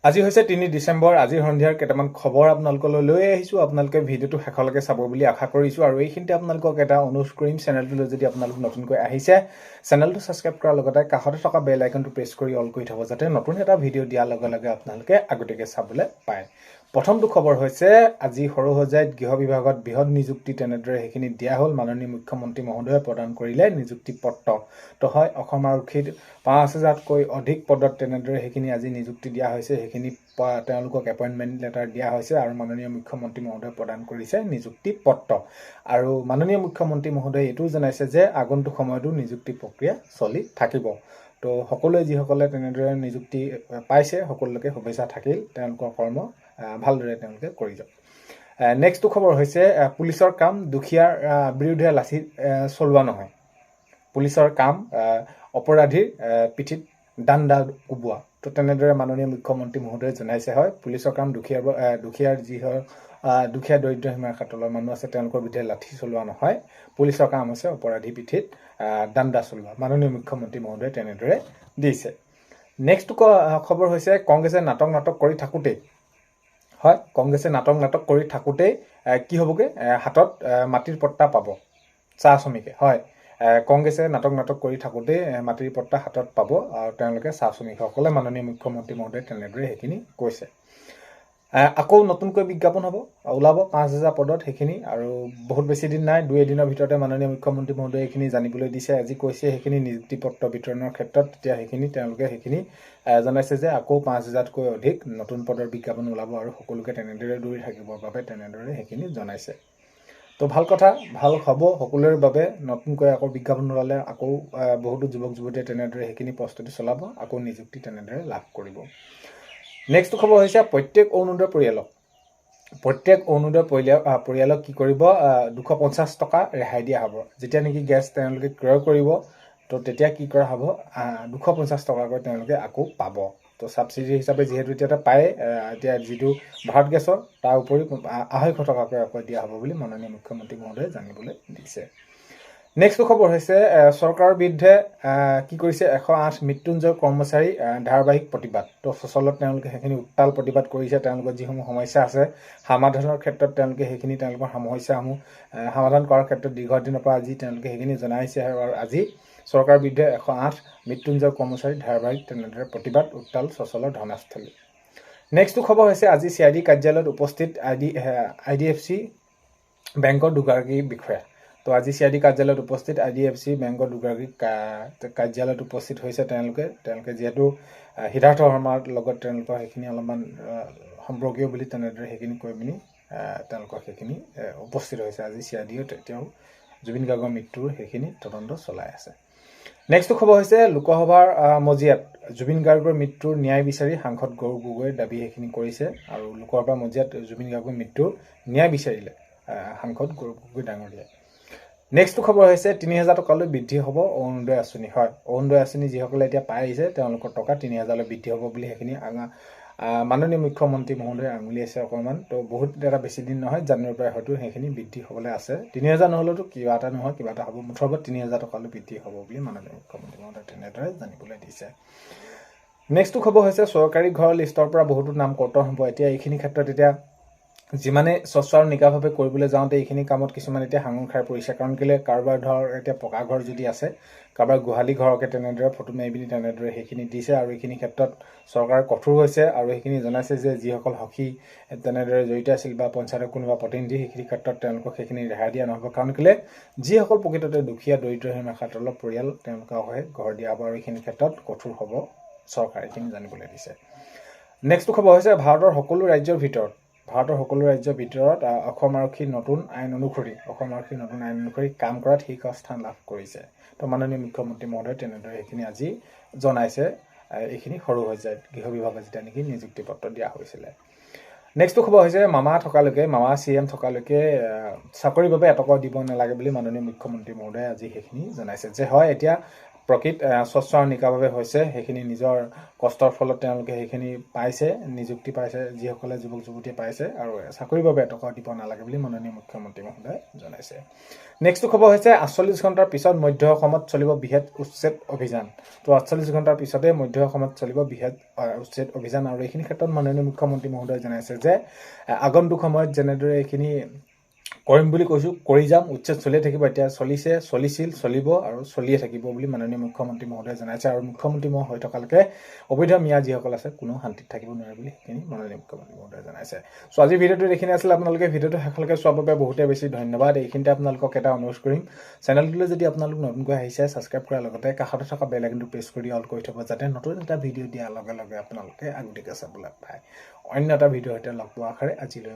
আজি হৈছে ৩ ডিচেম্বৰ। আজিৰ সন্ধিয়াৰ কেইটামান খবৰ আপোনালোকলৈ লৈ আহিছোঁ। আপোনালোকে ভিডিঅ'টো শেষলৈকে চাব বুলি আশা কৰিছোঁ। আৰু এইখিনিতে আপোনালোকক এটা অনুৰোধ কৰিম, চেনেলটোলৈ যদি আপোনালোক নতুনকৈ আহিছে, চেনেলটো ছাবস্ক্ৰাইব কৰাৰ লগতে কাষতে থকা বেল আইকনটো প্ৰেছ কৰি অল কৰি থ'ব, যাতে নতুন এটা ভিডিঅ' দিয়াৰ লগে লগে আপোনালোকে আগতীয়াকৈ চাবলৈ পায়। প্ৰথমটো খবৰ হৈছে, আজি সৰুসজাইত গৃহ বিভাগত বৃহৎ নিযুক্তি তেনেদৰে সেইখিনি দিয়া হ'ল। মাননীয় মুখ্যমন্ত্ৰী মহোদয়ে প্ৰদান কৰিলে নিযুক্তি পত্ৰ। তো হয়, অসম আৰক্ষীত ৫,০০০তকৈ অধিক পদত তেনেদৰে সেইখিনি আজি নিযুক্তি দিয়া হৈছে। সেইখিনি তেওঁলোকক এপইণ্টমেণ্ট লেটাৰ দিয়া হৈছে আৰু মাননীয় মুখ্যমন্ত্ৰী মহোদয়ে প্ৰদান কৰিছে নিযুক্তি পত্ৰ। আৰু মাননীয় মুখ্যমন্ত্ৰী মহোদয়ে এইটোও জনাইছে যে আগন্তুক সময়তো নিযুক্তি প্ৰক্ৰিয়া চলি থাকিব। তো সকলোৱে যিসকলে তেনেদৰে নিযুক্তি পাইছে, সকলোকে শুভেচ্ছা থাকিল। তেওঁলোকৰ কৰ্ম ভালদৰে তেওঁলোকে কৰি যাওক। নেক্সটটো খবৰ হৈছে, পুলিচৰ কাম দুখীয়াৰ বিৰুদ্ধে লাঠি চলোৱা নহয়। পুলিচৰ কাম অপৰাধীৰ পিঠিত দাণ্ডা কোবোৱা। তো তেনেদৰে মাননীয় মুখ্যমন্ত্ৰী মহোদয়ে জনাইছে। হয়, পুলিচৰ কাম দুখীয়াৰ যি হয়, দুখীয়া দৰিদ্ৰ সীমাৰেখাৰ তলৰ মানুহ আছে তেওঁলোকৰ বিৰুদ্ধে লাঠি চলোৱা নহয়। পুলিচৰ কাম হৈছে অপৰাধীৰ পিঠিত দাণ্ডা চলোৱা। মাননীয় মুখ্যমন্ত্ৰী মহোদয়ে তেনেদৰে দিছে। নেক্সট খবৰ হৈছে, কংগ্ৰেছে নাটক কৰি থাকোঁতেই, হয়, কংগ্ৰেছে নাটক কৰি থাকোঁতেই কি হ'বগৈ, হাতত মাটিৰ পট্টা পাব চাহ শ্ৰমিকে। হয়, কংগ্ৰেছে নাটক কৰি থাকোঁতেই মাটিৰ পট্টা হাতত পাব আৰু তেওঁলোকে চাহ শ্ৰমিকসকলে মাননীয় মুখ্যমন্ত্ৰী মহোদয়ে তেনেদৰে সেইখিনি কৈছে। আকৌ নতুনকৈ বিজ্ঞাপন ওলাব ৫,০০০ পদত সেইখিনি, আৰু বহুত বেছি দিন নাই, ২-১ দিনৰ ভিতৰতে মাননীয় মুখ্যমন্ত্ৰী মহোদয়ে এইখিনি জানিবলৈ দিছে। আজি কৈছে সেইখিনি নিযুক্তি পত্ৰ বিতৰণৰ ক্ষেত্ৰত। তেতিয়া তেওঁলোকে সেইখিনি জনাইছে যে আকৌ ৫,০০০তকৈ অধিক নতুন পদৰ বিজ্ঞাপন ওলাব আৰু সকলোকে তেনেদৰে দৌৰি থাকিবৰ বাবে তেনেদৰে সেইখিনি জনাইছে। তো ভাল কথা, ভাল হ'ব সকলোৰে বাবে। নতুনকৈ আকৌ বিজ্ঞাপন ওলালে আকৌ বহুতো যুৱক যুৱতীয়ে তেনেদৰে সেইখিনি প্ৰস্তুতি চলাব, আকৌ নিযুক্তি তেনেদৰে লাভ কৰিব। নেক্সট খবৰ হৈছে, প্ৰত্যেক অৰুণোদয় পৰিয়ালক কি কৰিব, ২৫০ টকা ৰেহাই দিয়া হ'ব। যেতিয়া নেকি গেছ তেওঁলোকে ক্ৰয় কৰিব, তো তেতিয়া কি কৰা হ'ব, ২৫০ টকাকৈ তেওঁলোকে আকৌ পাব। তো ছাবচিডি হিচাপে যিহেতু এতিয়া পায়, এতিয়া যিটো ভাৰত গেছৰ তাৰ উপৰি ২৫০ টকাকৈ আকৌ দিয়া হ'ব বুলি মাননীয় মুখ্যমন্ত্ৰী মহোদয়ে জানিবলৈ দিছে। নেক্সট খবৰ হৈছে, চৰকাৰৰ বিৰুদ্ধে কি কৰিছে, ১০৮ মৃত্যুঞ্জয় কৰ্মচাৰী ধাৰাবাহিক প্ৰতিবাদ। তো সচলত তেওঁলোকে সেইখিনি উত্তাল প্ৰতিবাদ কৰিছে। তেওঁলোকৰ যিসমূহ সমস্যা আছে সমাধানৰ ক্ষেত্ৰত তেওঁলোকে সেইখিনি তেওঁলোকৰ সমস্যাসমূহ সমাধান কৰাৰ ক্ষেত্ৰত দীৰ্ঘদিনৰ পৰা আজি তেওঁলোকে সেইখিনি জনাইছে। আৰু আজি চৰকাৰৰ বিৰুদ্ধে ১০৮ মৃত্যুঞ্জয় কৰ্মচাৰী ধাৰাবাহিক তেনেদৰে প্ৰতিবাদ, উত্তাল সচল ধৰ্ণাস্থলী। নেক্সটটো খবৰ হৈছে, আজি CID কাৰ্যালয়ত উপস্থিত IDFC বেংকৰ দুগৰাকী বিষয়া। তো আজি CID কাৰ্যালয়ত উপস্থিত IDFC বেংকৰ দুগৰাকী কাৰ্যালয়ত উপস্থিত হৈছে। তেওঁলোকে যিহেতু সিদ্ধাৰ্থ শৰ্মাৰ লগত তেওঁলোকৰ সেইখিনি অলপমান সম্পৰ্কীয় বুলি তেনেদৰে সেইখিনি কৈ পিনি তেওঁলোকৰ সেইখিনি উপস্থিত হৈছে। আজি CIDয়ে তেওঁ জুবিন গাৰ্গৰ মৃত্যুৰ সেইখিনি তদন্ত চলাই আছে। নেক্সট খবৰ হৈছে, লোকসভাৰ মজিয়াত জুবিন গাৰ্গৰ মৃত্যুৰ ন্যায় বিচাৰি সাংসদ গৌৰৱ গগৈয়ে দাবী সেইখিনি কৰিছে। আৰু লোকসভাৰ মজিয়াত জুবিন গাৰ্গৰ মৃত্যুৰ ন্যায় বিচাৰিলে সাংসদ গৌৰৱ গগৈ ডাঙৰীয়াই। নেক্সট খবৰ হৈছে, ৩,০০০ টকালৈ বৃদ্ধি হ'ব অৰুণোদয় আঁচনি। হয়, অৰুণোদয় আঁচনি যিসকলে এতিয়া পাই আহিছে তেওঁলোকৰ টকা ৩,০০০লৈ বৃদ্ধি হ'ব বুলি সেইখিনি মাননীয় মুখ্যমন্ত্ৰী মহোদয়ে আঙুলিয়াইছে অকণমান। তো বহুত এটা বেছি দিন নহয়, জানুৱাৰীৰ পৰা হয়তো সেইখিনি বৃদ্ধি হ'বলৈ আছে। ৩,০০০ নহ'লেতো কিবা এটা নহয় কিবা এটা হ'ব, মুঠৰ ৩,০০০ টকালৈ বৃদ্ধি হ'ব বুলি মাননীয় মুখ্যমন্ত্ৰী মহোদয়ে তেনেদৰে জানিবলৈ দিছে। নেক্সটটো খবৰ হৈছে, চৰকাৰী ঘৰৰ লিষ্টৰ পৰা বহুতো নাম কৰ্তন হ'ব। এতিয়া এইখিনি ক্ষেত্ৰত এতিয়া যিমানে স্বচ্ছ আৰু নিকাভাৱে কৰিবলৈ যাওঁতে এইখিনি কামত কিছুমান এতিয়া সাঙুৰ খাই পৰিছে। কাৰণ কেলৈ, কাৰোবাৰ ধৰ এতিয়া পকা ঘৰ যদি আছে, কাৰোবাৰ গোহালি ঘৰকে তেনেদৰে ফটো মাৰি পিনি তেনেদৰে সেইখিনি দিছে। আৰু এইখিনি ক্ষেত্ৰত চৰকাৰ কঠোৰ হৈছে আৰু সেইখিনি জনাইছে যে যিসকল সখী তেনেদৰে জড়িত আছিল বা পঞ্চায়তৰ কোনোবা প্ৰতিনিধি, সেইখিনি ক্ষেত্ৰত তেওঁলোকক সেইখিনি ৰেহাই দিয়া নহ'ব। কাৰণ কেলৈ, যিসকল প্ৰকৃততে দুখীয়া দৰিদ্ৰ সীমাৰেখাৰ তলৰ পৰিয়াল তেওঁলোকক ঘৰ দিয়া হ'ব আৰু এইখিনি ক্ষেত্ৰত কঠোৰ হ'ব চৰকাৰে, এইখিনি জানিবলৈ দিছে। নেক্সটটো খবৰ হৈছে, ভাৰতৰ সকলো ৰাজ্যৰ ভিতৰত অসম আৰক্ষীৰ নতুন আইন অনুসৰি কাম কৰাত শীৰ্ষস্থান লাভ কৰিছে। তো মাননীয় মুখ্যমন্ত্ৰী মহোদয়ে তেনেদৰে সেইখিনি আজি জনাইছে। এইখিনি সৰুসজাইত গৃহ বিভাগত যেতিয়া নেকি নিযুক্তি পত্ৰ দিয়া হৈছিলে। নেক্সটটো খবৰ হৈছে, মামা CM থকালৈকে চাকৰিৰ বাবে এটকাও দিব নালাগে বুলি মাননীয় মুখ্যমন্ত্ৰী মহোদয়ে আজি সেইখিনি জনাইছে। যে হয়, এতিয়া প্ৰকৃত স্বচ্ছ আৰু নিকাভাৱে হৈছে সেইখিনি নিজৰ কষ্টৰ ফলত তেওঁলোকে সেইখিনি পাইছে, নিযুক্তি পাইছে, যিসকলে যুৱক যুৱতীয়ে পাইছে, আৰু চাকৰিৰ বাবে এটকাও দিব নালাগে বুলি মাননীয় মুখ্যমন্ত্ৰী মহোদয়ে জনাইছে। নেক্সটটো খবৰ হৈছে 48 ঘণ্টাৰ পিছত মধ্য অসমত চলিব বৃহৎ উচ্ছেদ অভিযান। তো 48 ঘণ্টাৰ পিছতে মধ্য অসমত চলিব বৃহৎ উচ্ছেদ অভিযান, আৰু এইখিনি ক্ষেত্ৰত মাননীয় মুখ্যমন্ত্ৰী মহোদয়ে জনাইছে যে আগন্তুক সময়ত যেনেদৰে এইখিনি কৰিম বুলি কৈছোঁ, কৰি যাম, উচ্ছেদ চলিয়ে থাকিব, এতিয়া চলিছে, চলিছিল, চলিব আৰু চলিয়ে থাকিব বুলি মাননীয় মুখ্যমন্ত্ৰী মহোদয়ে জনাইছে। আৰু মুখ্যমন্ত্ৰী হৈ থকালৈকে অবৈধ মিয়া যিসকল আছে কোনো শান্তিত থাকিব নোৱাৰে বুলি সেইখিনি মাননীয় মুখ্যমন্ত্ৰী মহোদয়ে জনাইছে। চ' আজি ভিডিঅ'টো এইখিনি আছিলে। আপোনালোকে ভিডিঅ'টো শেষলৈকে চোৱাৰ বাবে বহুতে বেছি ধন্যবাদ। এইখিনিতে আপোনালোকক এটা অনুৰোধ কৰিম, চেনেলটোলৈ যদি আপোনালোক নতুনকৈ আহিছে ছাবস্ক্ৰাইব কৰাৰ লগতে কাষতে থকা বেল আইকনটো প্ৰেছ কৰি অল কৰি থ'ব, যাতে নতুন এটা ভিডিঅ' দিয়াৰ লগে লগে আপোনালোকে আগতীয়াকৈ চাবলৈ পায়। অন্য এটা ভিডিঅ'ৰ সৈতে লগ পোৱাৰ আশাৰে আজিলৈ